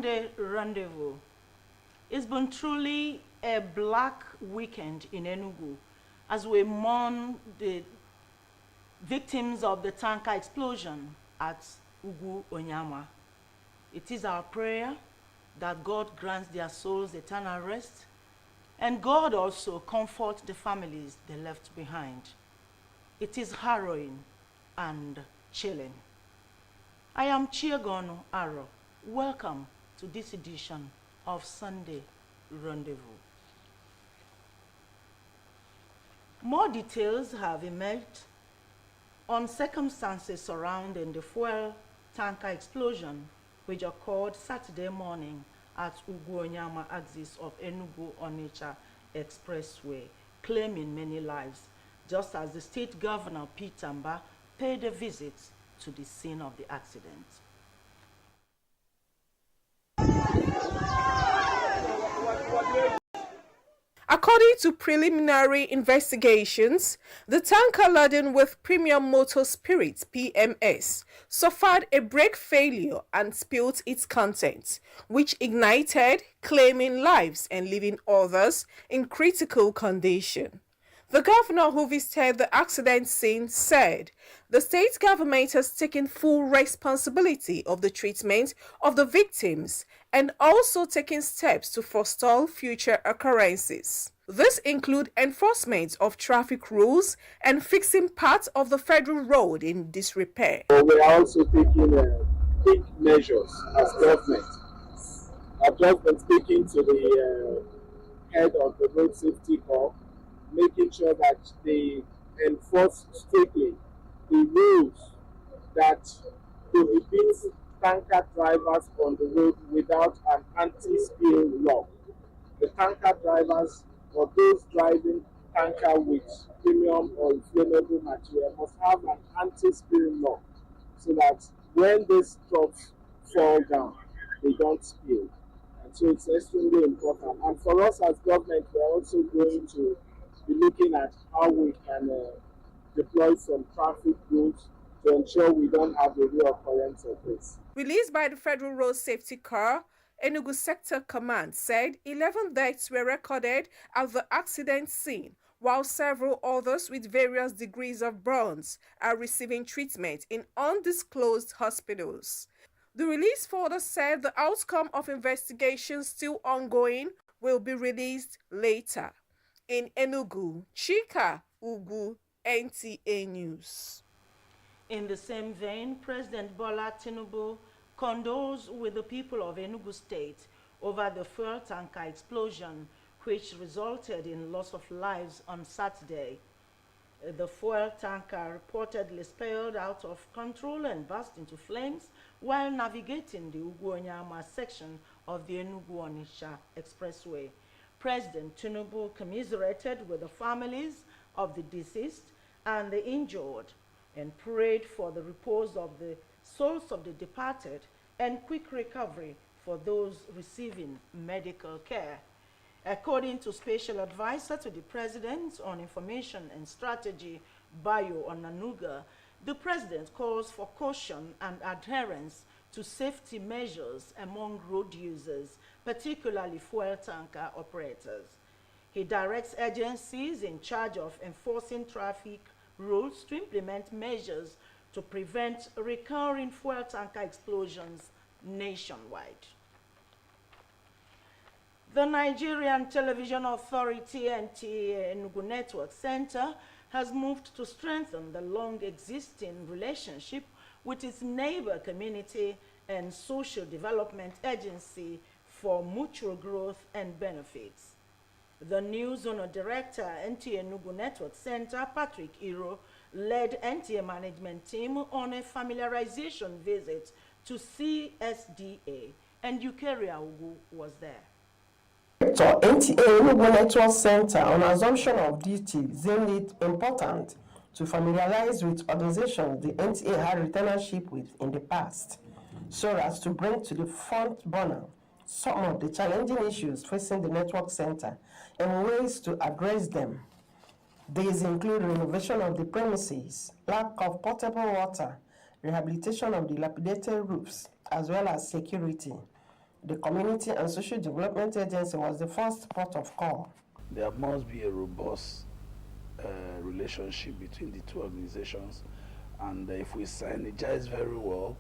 Sunday Rendezvous. It's been truly a black weekend in Enugu as we mourn the victims of the tanker explosion at Ugu Onyama. It is our prayer that God grants their souls eternal rest, and God also comfort the families they left behind. It is harrowing and chilling. I am Chiagono Aro. Welcome to this edition of Sunday Rendezvous. More details have emerged on circumstances surrounding the fuel tanker explosion which occurred Saturday morning at Ugu-Onyama axis of Enugu-Onitsha Expressway, claiming many lives, just as the state governor, Peter Mba, paid a visit to the scene of the accident. According to preliminary investigations, the tanker laden with premium motor spirits (PMS) suffered a brake failure and spilled its contents, which ignited, claiming lives and leaving others in critical condition. The governor who visited the accident scene said the state government has taken full responsibility of the treatment of the victims and also taken steps to forestall future occurrences. This include enforcement of traffic rules and fixing parts of the federal road in disrepair. We are also taking big measures as government. I've just been speaking to the head of the road safety corps, making sure that they enforce strictly the rules that prohibit tanker drivers on the road without an anti-spill lock. The tanker drivers or those driving tanker with premium or inflammable material must have an anti-spill lock so that when these trucks fall down, they don't spill. And so it's extremely important. And for us as government, we're also going to be looking at how we can deploy some traffic rules to ensure we don't have a reoccurrence of this. Released by the Federal Road Safety Corps, Enugu Sector Command said 11 deaths were recorded at the accident scene, while several others with various degrees of burns are receiving treatment in undisclosed hospitals. The release further said the outcome of investigations still ongoing will be released later. In Enugu, Chika Ugu, NTA News. In the same vein, President Bola Tinubu condoles with the people of Enugu State over the fuel tanker explosion which resulted in loss of lives on Saturday. The fuel tanker reportedly spilled out of control and burst into flames while navigating the Ugu-Onyama section of the Enugu-Onitsha Expressway. President Tinubu commiserated with the families of the deceased and the injured and prayed for the repose of the souls of the departed and quick recovery for those receiving medical care. According to Special Advisor to the President on Information and Strategy, Bayo Onanuga, the President calls for caution and adherence to safety measures among road users, particularly fuel tanker operators. He directs agencies in charge of enforcing traffic rules to implement measures to prevent recurring fuel tanker explosions nationwide. The Nigerian Television Authority NTA Enugu Network Center has moved to strengthen the long-existing relationship with its neighbor community and social development agency for mutual growth and benefits. The new Zonal Director, NTA Enugu Network Center, Patrick Iro, led NTA management team on a familiarization visit to CSDA, and Eukaria Ugu was there. Director NTA Enugu Network Center, on assumption of duty, deemed it important to familiarize with organizations the NTA had retainership with in the past, so as to bring to the front burner some of the challenging issues facing the network center and ways to address them. These include renovation of the premises, lack of potable water, rehabilitation of dilapidated roofs, as well as security. The Community and Social Development Agency was the first port of call. There must be a robust relationship between the two organizations, and if we synergize very well,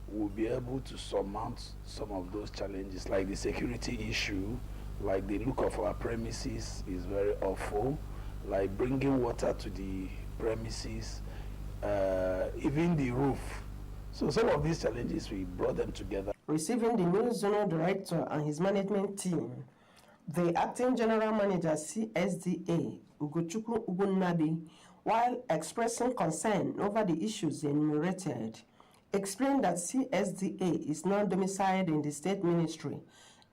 we'll be able to surmount some of those challenges, like the security issue, like the look of our premises is very awful, like bringing water to the premises, even the roof. So some of these challenges, we brought them together. Receiving the new zonal director and his management team, the acting general manager CSDA, Ugochukwu Ugunnadi, while expressing concern over the issues enumerated, explained that CSDA is now domiciled in the state ministry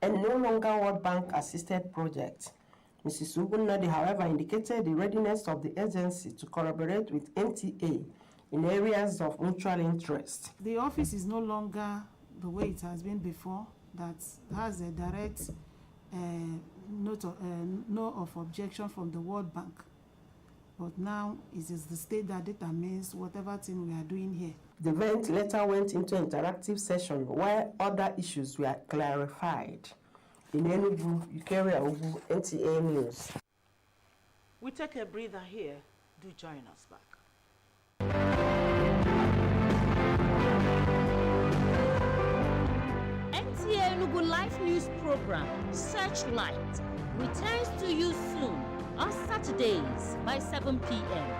and no longer World Bank assisted project. Mrs. Ugunnadi, however, indicated the readiness of the agency to collaborate with NTA in areas of mutual interest. The office is no longer the way it has been before, that has a direct note of objection from the World Bank. But now it is the state that determines whatever thing we are doing here. The event later went into an interactive session where other issues were clarified. In Enugu, Ukeria Ugu, NTA News. We take a breather here. Do join us back. NTA Enugu live news program Searchlight returns to you soon on Saturdays by 7 p.m.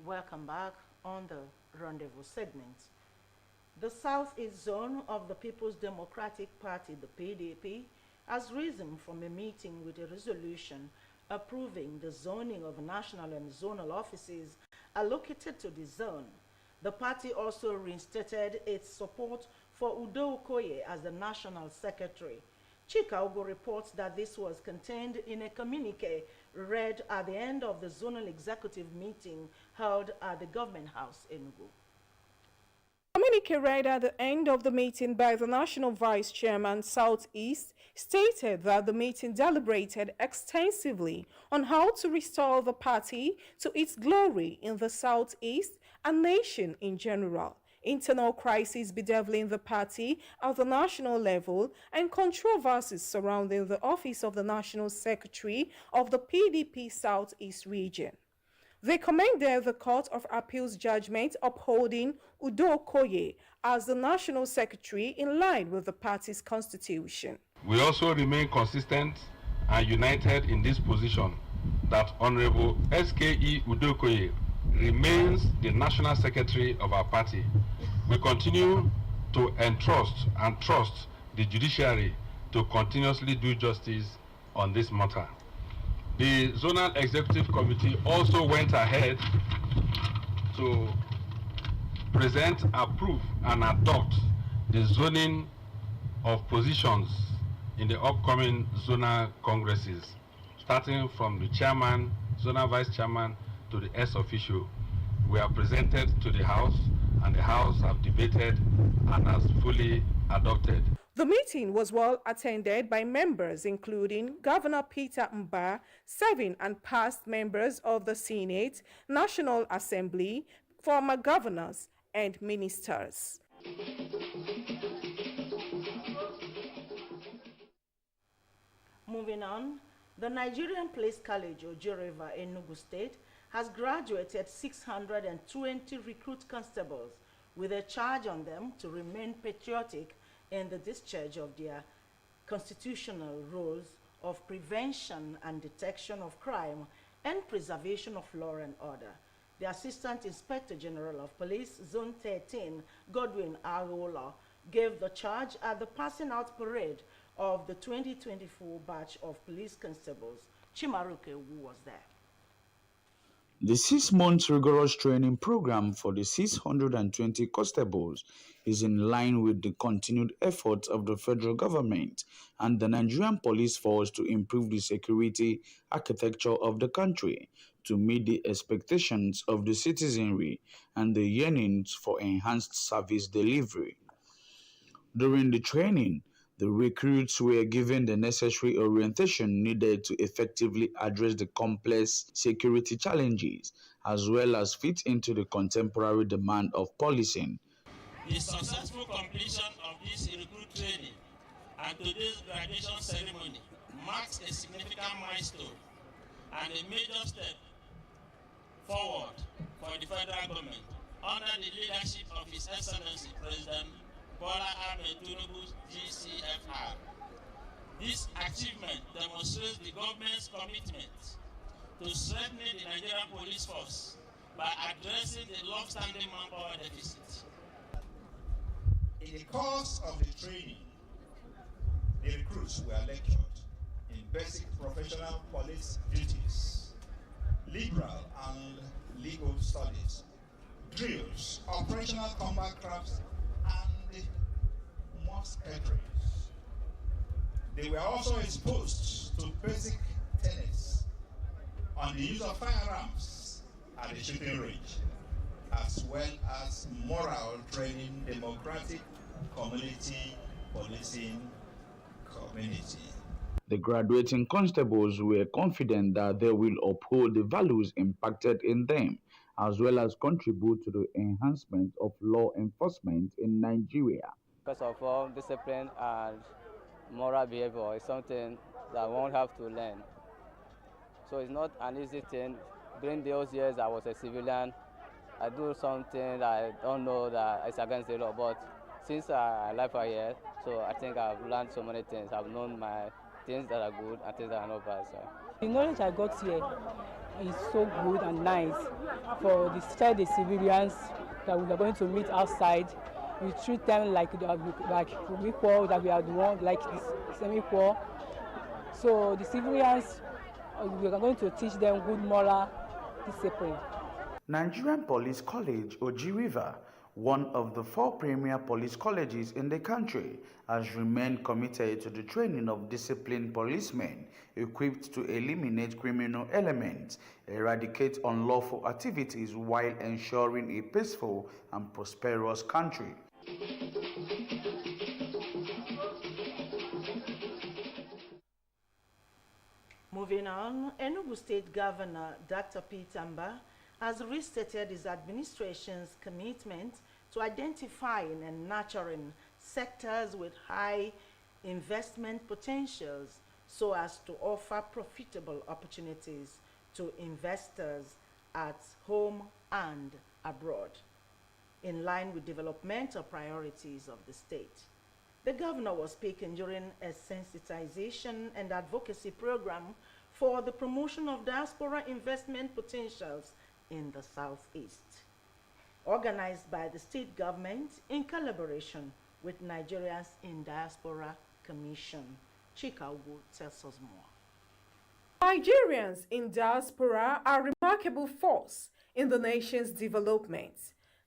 Welcome back on the Rendezvous segment. The Southeast Zone of the People's Democratic Party, the PDP, has risen from a meeting with a resolution approving the zoning of national and zonal offices allocated to the zone. The party also reinstated its support for Udo Okoye as the national secretary. Chika Ugo reports that this was contained in a communique read at the end of the zonal executive meeting held at the Government House in Enugu. Communique read at the end of the meeting by the National Vice Chairman Southeast stated that the meeting deliberated extensively on how to restore the party to its glory in the Southeast and nation in general. Internal crises bedeviling the party at the national level and controversies surrounding the office of the National Secretary of the PDP Southeast region. They commended the Court of Appeals judgment upholding Udo Okoye as the National Secretary in line with the party's constitution. We also remain consistent and united in this position that Honorable SKE Udo Okoye remains the National Secretary of our party. We continue to entrust and trust the judiciary to continuously do justice on this matter. The Zonal Executive Committee also went ahead to present, approve, and adopt the zoning of positions in the upcoming zonal congresses, starting from the chairman, zonal vice chairman, to the ex-officio. We are presented to the House, and the House have debated and has fully adopted. The meeting was well attended by members including Governor Peter Mba, serving and past members of the Senate, National Assembly, former governors, and ministers. Moving on, the Nigerian Police College, Ojoriva, Enugu State, has graduated 620 recruit constables with a charge on them to remain patriotic in the discharge of their constitutional roles of prevention and detection of crime and preservation of law and order. The Assistant Inspector General of Police, Zone 13, Godwin Agola, gave the charge at the passing out parade of the 2024 batch of police constables. Chimaruke, who was there. The 6-month rigorous training program for the 620 constables is in line with the continued efforts of the federal government and the Nigerian police force to improve the security architecture of the country to meet the expectations of the citizenry and the yearnings for enhanced service delivery. During the training, the recruits were given the necessary orientation needed to effectively address the complex security challenges, as well as fit into the contemporary demand of policing. The successful completion of this recruit training and today's graduation ceremony marks a significant milestone and a major step forward for the federal government under the leadership of His Excellency President Bola Ahmed Tinubu GCFR. This achievement demonstrates the government's commitment to strengthening the Nigerian police force by addressing the long-standing manpower deficit. In the course of the training, the recruits were lectured in basic professional police duties, liberal and legal studies, drills, operational combat crafts, and musketeries. They were also exposed to basic tenets on the use of firearms at the shooting range, as well as moral training, democratic community policing community. The graduating constables were confident that they will uphold the values impacted in them, as well as contribute to the enhancement of law enforcement in Nigeria. First of all, discipline and moral behavior is something that one have to learn. So it's not an easy thing. During those years I was a civilian, I do something that I don't know that it's against the law, but since I live here, so I think I've learned so many things. I've known my things that are good and things that are not bad. So. The knowledge I got here is so good and nice for the civilians that we are going to meet outside. We treat them like equal, that we are the one like semi-equal. So the civilians, we are going to teach them good moral discipline. Nigerian Police College, Oji River, one of the 4 premier police colleges in the country, has remained committed to the training of disciplined policemen equipped to eliminate criminal elements, eradicate unlawful activities while ensuring a peaceful and prosperous country. Moving on, Enugu State Governor Dr. P. Tamba has restated his administration's commitment to identifying and nurturing sectors with high investment potentials so as to offer profitable opportunities to investors at home and abroad, in line with developmental priorities of the state. The governor was speaking during a sensitization and advocacy program for the promotion of diaspora investment potentials in the Southeast, organized by the state government in collaboration with Nigerians in Diaspora Commission. Chika Ugu tells us more. Nigerians in diaspora are a remarkable force in the nation's development.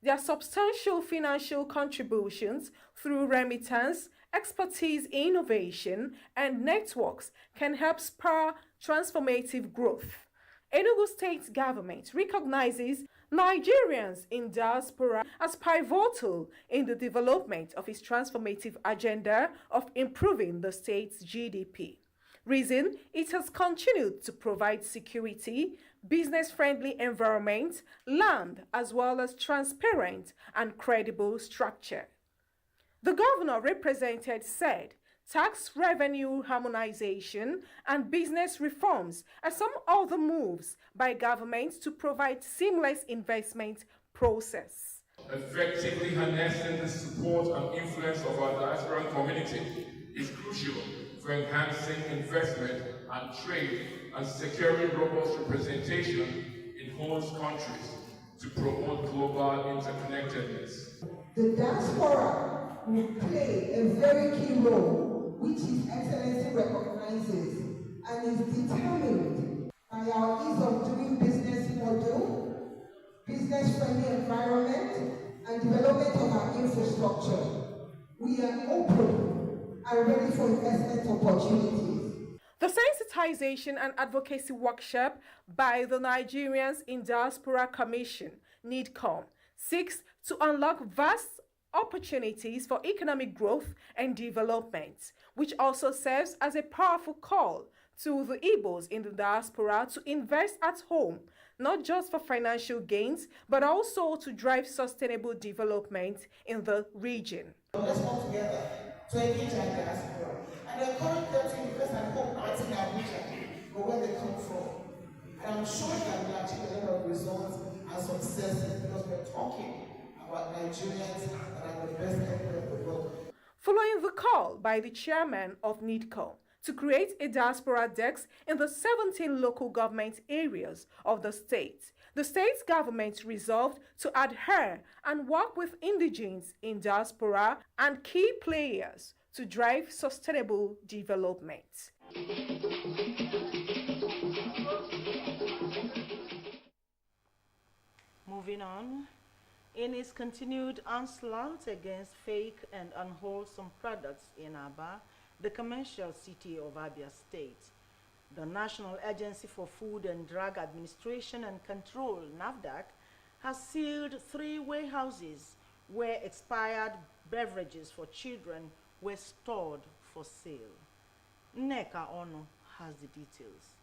Their substantial financial contributions through remittance, expertise, innovation, and networks can help spur transformative growth. Enugu State government recognizes Nigerians in diaspora as pivotal in the development of its transformative agenda of improving the state's GDP. Reason, it has continued to provide security, business-friendly environment, land, as well as transparent and credible structure. The governor represented said tax revenue harmonization and business reforms are some other moves by governments to provide seamless investment process. Effectively harnessing the support and influence of our diaspora community is crucial for enhancing investment and trade and securing robust representation in host countries to promote global interconnectedness. The diaspora will play a very key role, which His Excellency recognizes and is determined by our ease of doing business model, business-friendly environment, and development of our infrastructure. We are open and ready for investment opportunities. The sensitization and advocacy workshop by the Nigerians in Diaspora Commission, NIDCOM, seeks to unlock vast opportunities for economic growth and development, which also serves as a powerful call to the Igbos in the diaspora to invest at home, not just for financial gains, but also to drive sustainable development in the region. Let's work together to engage our diaspora and encourage them to invest at home, not in Abuja, but where they come from. And I'm sure that we'll achieve a lot of results and successes because we're talking about Nigerians that are the best people of the world. Following the call by the chairman of NIDCO to create a diaspora desk in the 17 local government areas of the state government resolved to adhere and work with indigenes in diaspora and key players to drive sustainable development. Moving on, in its continued onslaught against fake and unwholesome products in Aba, the commercial city of Abia State, the National Agency for Food and Drug Administration and Control, NAFDAC, has sealed 3 warehouses where expired beverages for children were stored for sale. Neka Ono has the details.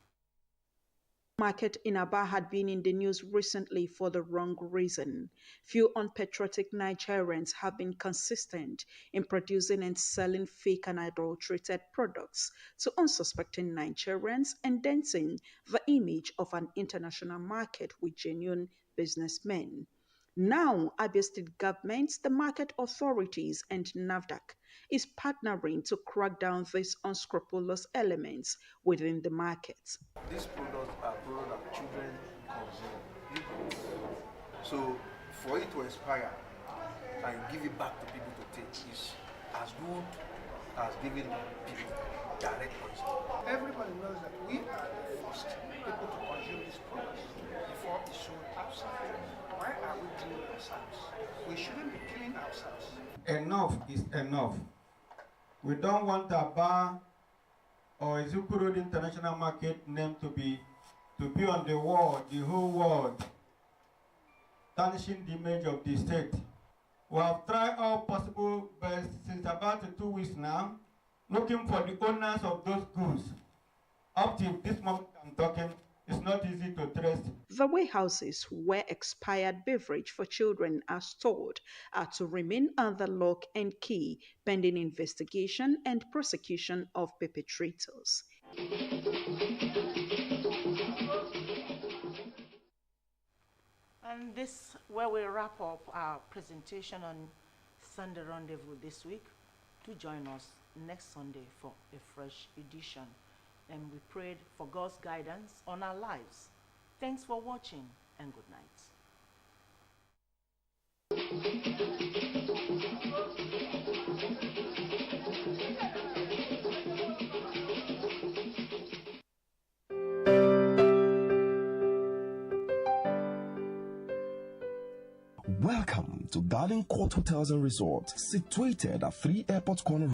Market in Aba had been in the news recently for the wrong reason. Few unpatriotic Nigerians have been consistent in producing and selling fake and adulterated products to unsuspecting Nigerians and denting the image of an international market with genuine businessmen. Now, Abia State government, the market authorities, and NAFDAC is partnering to crack down these unscrupulous elements within the market. These products are products that children consume. So, for it to expire and give it back to people to take is as good as giving people direct poison. Everybody knows that we are the first people to consume these products before it's sold outside. Why are we killing ourselves? We shouldn't be killing ourselves. Enough is enough. We don't want Aba or Ezukuru International Market name to be on the wall, the whole world, tarnishing the image of the state. We have tried all possible best since about 2 weeks now, looking for the owners of those goods. Up to this moment I'm talking, it's not easy to trace. The warehouses where expired beverage for children are stored are to remain under lock and key pending investigation and prosecution of perpetrators. And this where we wrap up our presentation on Sunday Rendezvous this week. Do join us next Sunday for a fresh edition. And we prayed for God's guidance on our lives. Thanks for watching and good night. Welcome to Garden Court Hotels and Resorts, situated at 3 Airport Corner.